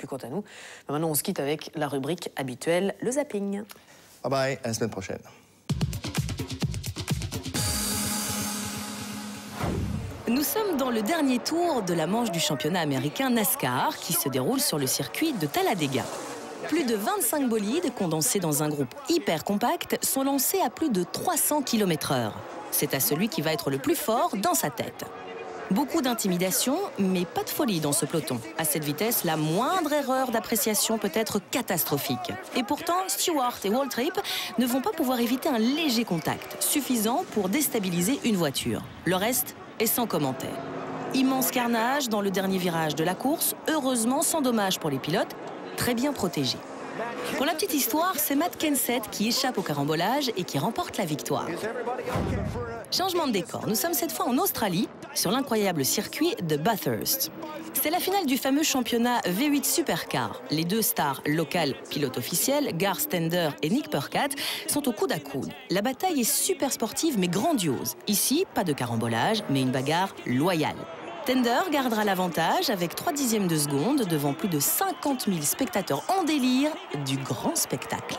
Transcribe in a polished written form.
Puis quant à nous, maintenant on se quitte avec la rubrique habituelle, le zapping. Bye bye, à la semaine prochaine. Nous sommes dans le dernier tour de la manche du championnat américain NASCAR qui se déroule sur le circuit de Talladega. Plus de 25 bolides condensés dans un groupe hyper compact sont lancés à plus de 300 km/h. C'est à celui qui va être le plus fort dans sa tête. Beaucoup d'intimidation, mais pas de folie dans ce peloton. À cette vitesse, la moindre erreur d'appréciation peut être catastrophique. Et pourtant, Stewart et Waltrip ne vont pas pouvoir éviter un léger contact, suffisant pour déstabiliser une voiture. Le reste est sans commentaire. Immense carnage dans le dernier virage de la course, heureusement sans dommage pour les pilotes, très bien protégés. Pour la petite histoire, c'est Matt Kenseth qui échappe au carambolage et qui remporte la victoire. Changement de décor, nous sommes cette fois en Australie, sur l'incroyable circuit de Bathurst. C'est la finale du fameux championnat V8 Supercar. Les deux stars locales, pilotes officiels, Gar Stender et Nick Percat, sont au coude à coude. La bataille est super sportive mais grandiose. Ici, pas de carambolage, mais une bagarre loyale. Tender gardera l'avantage avec 3/10 de seconde devant plus de 50 000 spectateurs en délire du grand spectacle.